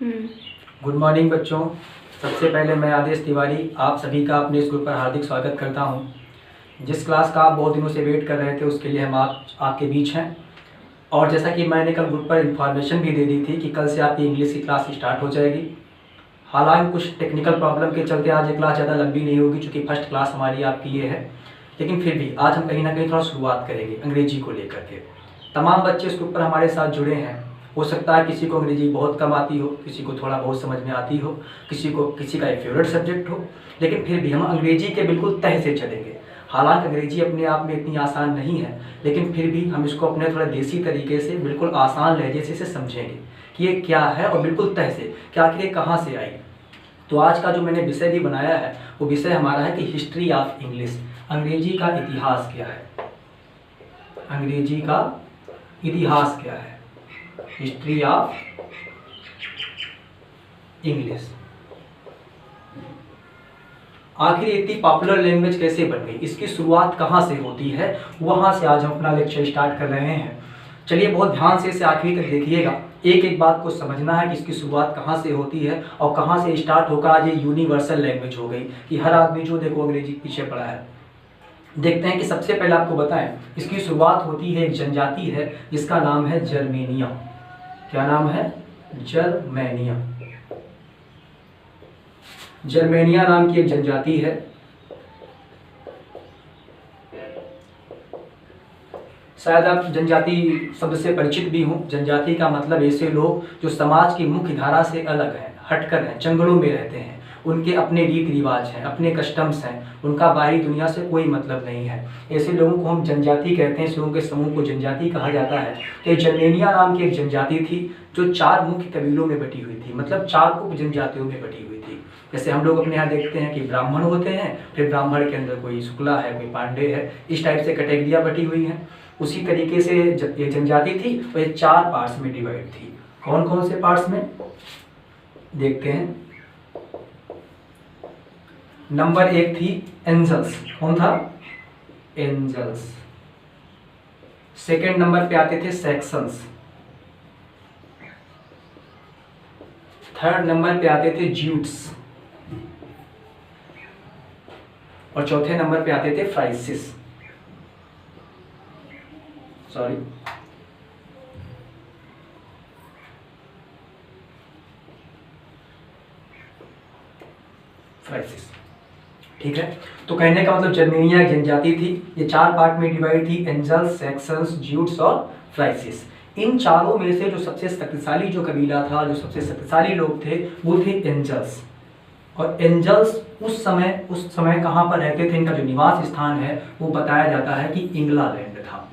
हम्म। Good morning बच्चों। सबसे पहले मैं आदेश तिवारी आप सभी का अपने इस ग्रुप पर हार्दिक स्वागत करता हूं। जिस क्लास का आप बहुत दिनों से वेट कर रहे थे उसके लिए हम आपके बीच हैं। और जैसा कि मैंने कल ग्रुप पर इन्फॉर्मेशन भी दे दी थी कि कल से आपकी इंग्लिश की क्लास स्टार्ट हो जाएगी। हालांकि कुछ टेक्निकल प्रॉब्लम के चलते आज ये क्लास ज़्यादा लंबी नहीं होगी, चूँकि फर्स्ट क्लास हमारी आपकी ये है। लेकिन फिर भी आज हम कहीं ना कहीं थोड़ा शुरुआत करेंगे अंग्रेजी को लेकर के। तमाम बच्चे इस ग्रुप पर हमारे साथ जुड़े हैं। हो सकता है किसी को अंग्रेजी बहुत कम आती हो, किसी को थोड़ा बहुत समझ में आती हो, किसी का एक फेवरेट सब्जेक्ट हो, लेकिन फिर भी हम अंग्रेजी के बिल्कुल तह से चलेंगे। हालांकि अंग्रेजी अपने आप में इतनी आसान नहीं है, लेकिन फिर भी हम इसको अपने थोड़ा देसी तरीके से बिल्कुल आसान लहजे से समझेंगे कि ये क्या है और बिल्कुल तह से कि आखिर ये कहाँ से आई। तो आज का जो मैंने विषय भी बनाया है वो विषय हमारा है कि हिस्ट्री ऑफ इंग्लिश, अंग्रेजी का इतिहास क्या है। अंग्रेजी का इतिहास क्या है, हिस्ट्री ऑफ इंग्लिश। आखिर इतनी पॉपुलर लैंग्वेज कैसे बन गई, इसकी शुरुआत कहाँ से होती है, वहाँ से आज हम अपना लेक्चर स्टार्ट कर रहे हैं। चलिए बहुत ध्यान से इसे आखिर तक देखिएगा। एक एक बात को समझना है कि इसकी शुरुआत कहाँ से होती है और कहाँ से स्टार्ट होकर आज ये यूनिवर्सल लैंग्वेज हो गई कि हर आदमी जो देखो अंग्रेजी पीछे पड़ा है। देखते हैं कि सबसे पहले आपको बताएं, इसकी शुरुआत होती है एक जनजाति है जिसका नाम है जर्मेनिया। क्या नाम है? जर्मेनिया। जर्मेनिया नाम की एक जनजाति है। शायद आप जनजाति शब्द से परिचित भी हों। जनजाति का मतलब ऐसे लोग जो समाज की मुख्य धारा से अलग हैं, हटकर हैं, जंगलों में रहते हैं। उनके अपने रीति रिवाज हैं, अपने कस्टम्स हैं, उनका बाहरी दुनिया से कोई मतलब नहीं है। ऐसे लोगों को हम जनजाति कहते हैं। इस लोगों के समूह को जनजाति कहा जाता है। तो जर्मेनिया नाम की एक जनजाति थी जो 4 मुख्य कबीलों में बटी हुई थी, मतलब 4 उप जनजातियों में बटी हुई थी। जैसे हम लोग अपने यहाँ देखते हैं कि ब्राह्मण होते हैं, फिर ब्राह्मण के अंदर कोई शुक्ला है, कोई पांडे है, इस टाइप से कैटेगरियाँ बटी हुई हैं। उसी तरीके से ये जनजाति थी और ये 4 पार्ट्स में डिवाइड थी। कौन कौन से पार्ट्स में देखते हैं। नंबर 1 थी एंजल्स। कौन था? एंजल्स। सेकंड नंबर पे आते थे सेक्शंस। थर्ड नंबर पे आते थे ज्यूट्स और चौथे नंबर पे आते थे फ्राइसिस। सॉरी, फ्राइसिस। ठीक है, तो कहने का मतलब जर्मेनिया एक जनजाति थी। ये 4 पार्ट में डिवाइड थी, एंजल्स, सेक्शंस, ज्यूट्स और फ्राइसिस। इन चारों में से जो सबसे शक्तिशाली जो कबीला था, जो सबसे शक्तिशाली लोग थे, वो थे एंजल्स। और एंजल्स उस समय कहाँ पर रहते थे, इनका जो निवास स्थान है वो बताया जाता है कि इंग्लैंड था।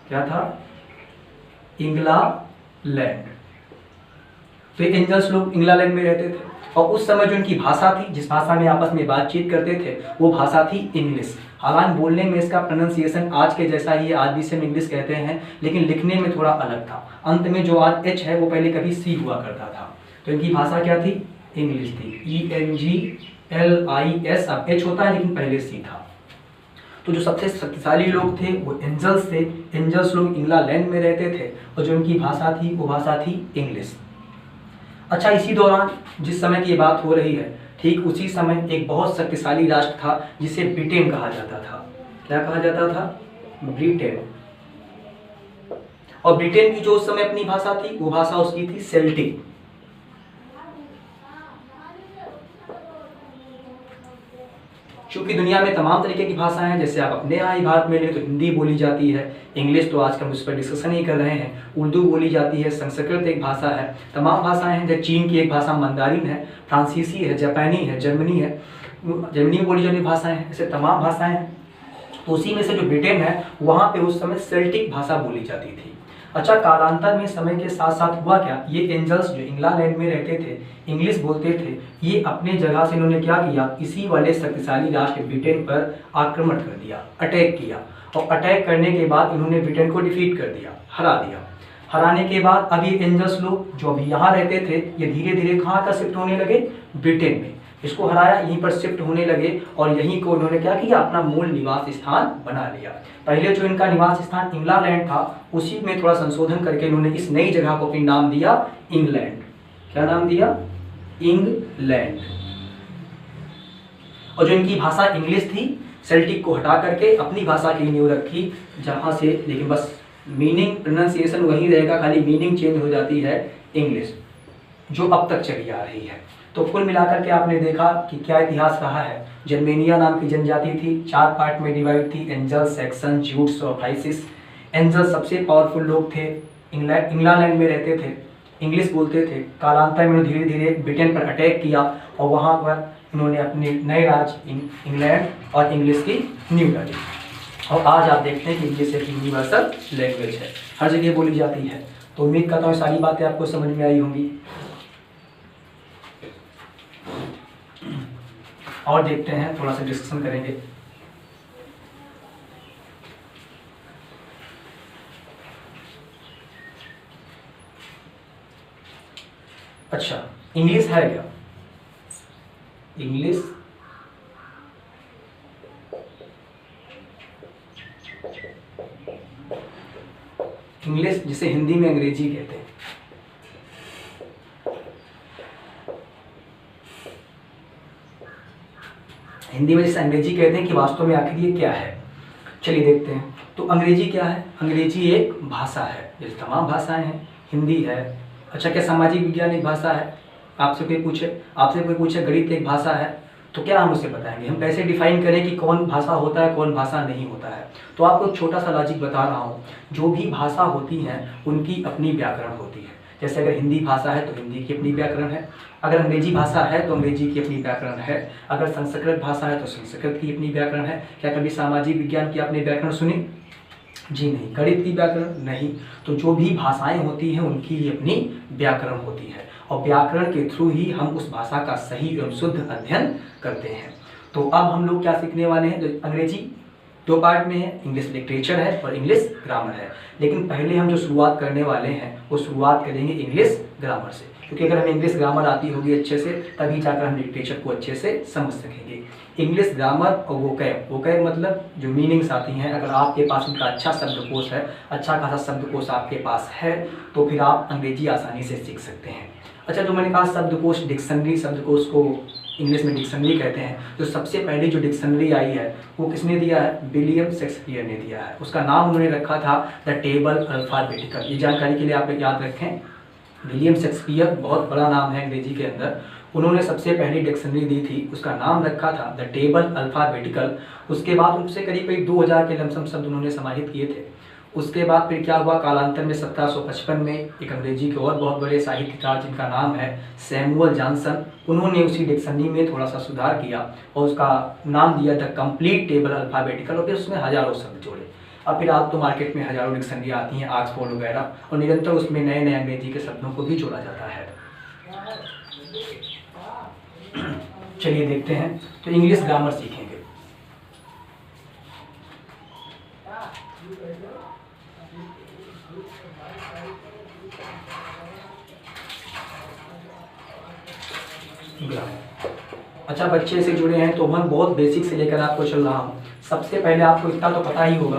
क्या था? इंग्लैंड। तो एंजल्स लोग इंग्लैंड में रहते थे और उस समय जो इनकी भाषा थी, जिस भाषा में आपस में बातचीत करते थे, वो भाषा थी इंग्लिश। हालांकि बोलने में इसका प्रोनाउंसिएशन आज के जैसा ही है, आज भी सेम इंग्लिश कहते हैं, लेकिन लिखने में थोड़ा अलग था। अंत में जो आज एच है वो पहले कभी सी हुआ करता था। तो इनकी भाषा क्या थी? इंग्लिश थी। ENGLIS। अब एच होता है लेकिन पहले सी था। तो जो सबसे शक्तिशाली लोग थे वो एंजल्स थे। एंजल्स लोग इंग्लैंड में रहते थे और जो इनकी भाषा थी वो भाषा थी इंग्लिश। अच्छा, इसी दौरान जिस समय की ये बात हो रही है, ठीक उसी समय एक बहुत शक्तिशाली राष्ट्र था जिसे ब्रिटेन कहा जाता था। क्या कहा जाता था? ब्रिटेन। और ब्रिटेन की जो उस समय अपनी भाषा थी वो भाषा उसकी थी सेल्टिक। क्योंकि दुनिया में तमाम तरीके की भाषाएं हैं, जैसे आप अपने यहाँ ही भारत में ले तो हिंदी बोली जाती है, इंग्लिश तो आज हम उस पर डिस्कशन ही कर रहे हैं, उर्दू बोली जाती है, संस्कृत एक भाषा है, तमाम भाषाएं हैं। जैसे चीन की एक भाषा मंदारिन है, फ्रांसीसी है, जापानी है, जर्मनी में बोली जाने भाषाएं हैं, ऐसे तमाम भाषाएं हैं। तो उसी में से जो ब्रिटेन है वहाँ पे उस समय सेल्टिक भाषा बोली जाती थी। अच्छा, कालांतर में समय के साथ साथ हुआ क्या, ये एंजल्स जो इंग्लैंड में रहते थे, इंग्लिश बोलते थे, ये अपने जगह से इन्होंने क्या किया, इसी वाले शक्तिशाली राष्ट्र ब्रिटेन पर आक्रमण कर दिया, अटैक किया। और अटैक करने के बाद इन्होंने ब्रिटेन को डिफीट कर दिया, हरा दिया। हराने के बाद अब ये एंजल्स लोग जो अभी यहाँ रहते थे, ये धीरे धीरे कहाँ का शिफ्ट होने लगे? ब्रिटेन में। इसको हराया, यहीं पर शिफ्ट होने लगे और यहीं को इन्होंने क्या किया, अपना मूल निवास स्थान बना लिया। पहले जो इनका निवास स्थान इंग्लैंड था, उसी में थोड़ा संशोधन करके इन्होंने इस नई जगह को अपनी नाम दिया इंग्लैंड। क्या नाम दिया? इंग्लैंड। और जो इनकी भाषा इंग्लिश थी, सेल्टिक को हटा करके अपनी भाषा की नींव रखी, जहाँ से, लेकिन बस मीनिंग प्रोनाउंसिएशन वही रहेगा, खाली मीनिंग चेंज हो जाती है इंग्लिश, जो अब तक चली आ रही है। तो कुल मिलाकर के आपने देखा कि क्या इतिहास रहा है। जर्मेनिया नाम की जनजाति थी, 4 पार्ट में डिवाइड थी, एंजल्स, सैक्सन, ज्यूट्स और फ्राइसिस। एंजल्स सबसे पावरफुल लोग थे, इंग्लैंड में रहते थे, इंग्लिश बोलते थे। कालांतर में धीरे धीरे ब्रिटेन पर अटैक किया और वहाँ पर इन्होंने अपने नए राज्य इंग्लैंड और इंग्लिश की नींव डाली। और आज आप देखते हैं कि इंग्लिश एक यूनिवर्सल लैंग्वेज है, हर जगह बोली जाती है। तो उम्मीद करता हूँ सारी बातें आपको समझ में आई होंगी। और देखते हैं, थोड़ा सा डिस्कशन करेंगे। अच्छा, इंग्लिश है क्या? इंग्लिश जिसे हिंदी में अंग्रेजी कहते हैं। हिंदी में जिसे अंग्रेजी कहते हैं कि वास्तव में आखिर ये क्या है, चलिए देखते हैं। तो अंग्रेजी क्या है? अंग्रेजी एक भाषा है, जैसे तमाम भाषाएं हैं, हिंदी है। अच्छा, क्या सामाजिक विज्ञान एक भाषा है? आपसे कोई पूछे गणित एक भाषा है, तो क्या हम उसे बताएंगे? हम कैसे डिफाइन करें कि कौन भाषा होता है, कौन भाषा नहीं होता है? तो आपको एक छोटा सा लॉजिक बता रहा हूँ। जो भी भाषा होती हैं उनकी अपनी व्याकरण होती है। जैसे अगर हिंदी भाषा है तो हिंदी की अपनी व्याकरण है, अगर अंग्रेजी भाषा है तो अंग्रेजी की अपनी व्याकरण है, अगर संस्कृत भाषा है तो संस्कृत की अपनी व्याकरण है। क्या कभी सामाजिक विज्ञान की आपने व्याकरण सुनी? जी नहीं। गणित की व्याकरण? नहीं। तो जो भी भाषाएं होती हैं उनकी ही अपनी व्याकरण होती है, और व्याकरण के थ्रू ही हम उस भाषा का सही एवं शुद्ध अध्ययन करते हैं। तो अब हम लोग क्या सीखने वाले हैं? जो अंग्रेजी 2 पार्ट में है, इंग्लिश लिटरेचर है और इंग्लिश ग्रामर है। लेकिन पहले हम जो शुरुआत करने वाले हैं वो शुरुआत करेंगे इंग्लिश ग्रामर से, क्योंकि अगर हमें इंग्लिश ग्रामर आती होगी अच्छे से, तभी जाकर हम लिटरेचर को अच्छे से समझ सकेंगे। इंग्लिश ग्रामर और वोकैब मतलब जो मीनिंग्स आती हैं, अगर आपके पास उनका अच्छा शब्दकोश है, अच्छा खासा शब्दकोश आपके पास है, तो फिर आप अंग्रेजी आसानी से सीख सकते हैं। अच्छा, जो मैंने कहा शब्दकोश, डिक्शनरी, शब्दकोश को इंग्लिश में डिक्शनरी कहते हैं। तो सबसे पहले जो डिक्शनरी आई है वो किसने दिया है? विलियम शेक्सपियर ने दिया है। उसका नाम उन्होंने रखा था द टेबल अल्फाबेटिकल। ये जानकारी के लिए आप याद रखें, विलियम शेक्सपियर बहुत बड़ा नाम है अंग्रेजी के अंदर। उन्होंने सबसे पहली डिक्शनरी दी थी, उसका नाम रखा था द टेबल अल्फाबेटिकल। उसके बाद उनसे करीब 2000 के लमसम शब्द उन्होंने समाहित किए थे। उसके बाद फिर क्या हुआ, कालांतर में 1755 में एक अंग्रेजी के और बहुत बड़े साहित्यकार जिनका नाम है सैमुअल जॉनसन, उन्होंने उसी डिक्शनरी में थोड़ा सा सुधार किया और उसका नाम दिया द कंप्लीट टेबल अल्फाबेटिकल, और फिर उसमें हजारों शब्द जोड़े। अब फिर आज तो मार्केट में हजारों डिक्शनरी आती हैं, ऑक्सफोर्ड वगैरह, और निरंतर उसमें नए नए अंग्रेजी के शब्दों को भी जोड़ा जाता है। चलिए देखते हैं, तो इंग्लिश ग्रामर सीखेंगे। अच्छा, बच्चे से जुड़े हैं तो हम बहुत बेसिक से लेकर आपको चल रहा हूँ। सबसे पहले आपको इतना तो पता ही होगा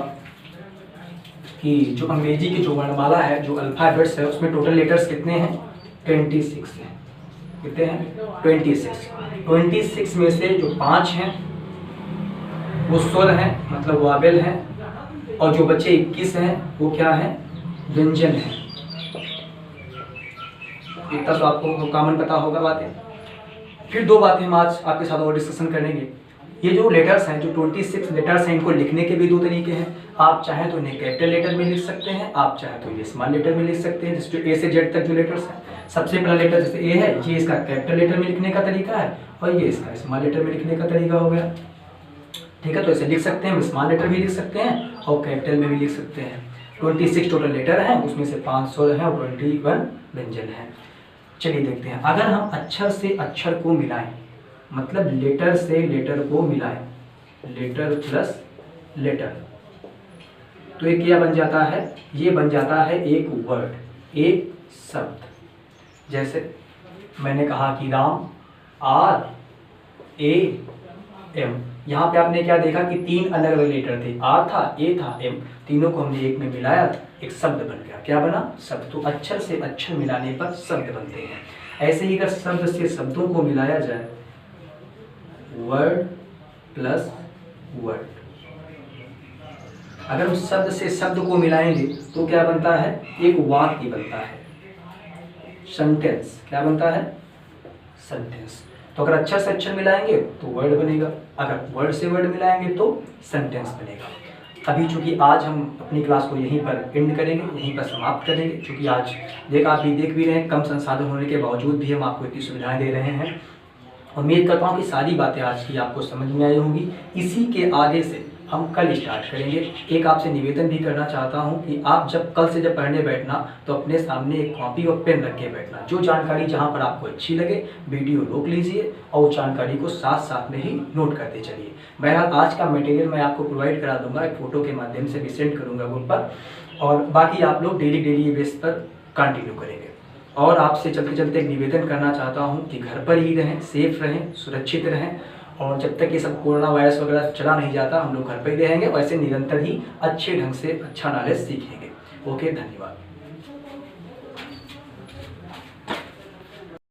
कि जो अंग्रेजी की जो वर्णमाला है, जो अल्फाबेट्स है, उसमें टोटल लेटर्स कितने हैं? 26 हैं। कितने हैं? 26 में से जो 5 हैं वो स्वर हैं, मतलब वावेल हैं, और जो बच्चे 21 हैं वो क्या हैं? व्यंजन हैं। इतना तो आपको कॉमन पता होगा बातें। फिर 2 बातें हम आज आपके साथ और डिस्कशन करेंगे। ये जो लेटर्स हैं, जो 26 लेटर्स हैं, इनको लिखने के भी 2 तरीके हैं। आप चाहें तो इन्हें कैपिटल लेटर में लिख सकते हैं, आप चाहें तो इन्हें स्मॉल लेटर में लिख सकते हैं। जैसे ए से जेड तक जो लेटर्स हैं, सबसे पहला लेटर जैसे ए है, ये इसका कैपिटल लेटर में लिखने का तरीका है, और ये इसका स्मॉल लेटर में लिखने का तरीका हो गया। ठीक है, तो ऐसे लिख सकते हैं, हम स्मॉल लेटर भी लिख सकते हैं और कैपिटल में भी लिख सकते हैं। 26 टोटल लेटर हैं, उसमें से 5 स्वर हैं और 21 व्यंजन हैं। चलिए देखते हैं, अगर हम अक्षर से अक्षर को मिलाएं, मतलब लेटर से लेटर को मिलाएं, लेटर प्लस लेटर, तो ये क्या बन जाता है? ये बन जाता है एक वर्ड, एक शब्द। जैसे मैंने कहा कि राम, RAM, यहाँ पे आपने क्या देखा कि 3 अलग अलग लेटर थे, R था, A था, M, तीनों को हमने एक में मिलाया, एक शब्द बन गया। क्या बना? शब्द। तो अक्षर से अक्षर मिलाने पर शब्द बनते हैं। ऐसे ही अगर शब्द से शब्दों को मिलाया जाए, वर्ड प्लस वर्ड, अगर उस शब्द से शब्द को मिलाएंगे तो क्या बनता है, एक वाक्य बनता है, सेंटेंस। क्या बनता है, सेंटेंस। तो अगर अक्षर से अक्षर मिलाएंगे तो वर्ड बनेगा, अगर वर्ड से वर्ड मिलाएंगे तो सेंटेंस बनेगा। अभी चूंकि आज हम अपनी क्लास को यहीं पर एंड करेंगे, यहीं पर समाप्त करेंगे, क्योंकि आज आप देख भी रहे हैं कम संसाधन होने के बावजूद भी हम आपको इतनी सुविधाएं दे रहे हैं। उम्मीद करता हूँ कि सारी बातें आज की आपको समझ में आई होंगी। इसी के आगे से हम कल स्टार्ट करेंगे। एक आपसे निवेदन भी करना चाहता हूं कि आप जब कल से पढ़ने बैठना तो अपने सामने एक कॉपी और पेन रख के बैठना। जो जानकारी जहां पर आपको अच्छी लगे वीडियो रोक लीजिए और उस जानकारी को साथ साथ में ही नोट करते चलिए। बहरहाल आज का मटेरियल मैं आपको प्रोवाइड करा दूंगा, एक फ़ोटो के माध्यम से भी सेंड करूँगा ग्रुप पर, और बाकी आप लोग डेली बेस पर कंटिन्यू करेंगे। और आपसे चलते चलते एक निवेदन करना चाहता हूँ कि घर पर ही रहें, सेफ रहें, सुरक्षित रहें, और जब तक ये सब कोरोना वायरस वगैरह चला नहीं जाता हम लोग घर पर ही रहेंगे, वैसे निरंतर ही अच्छे ढंग से अच्छा नॉलेज सीखेंगे। ओके, धन्यवाद।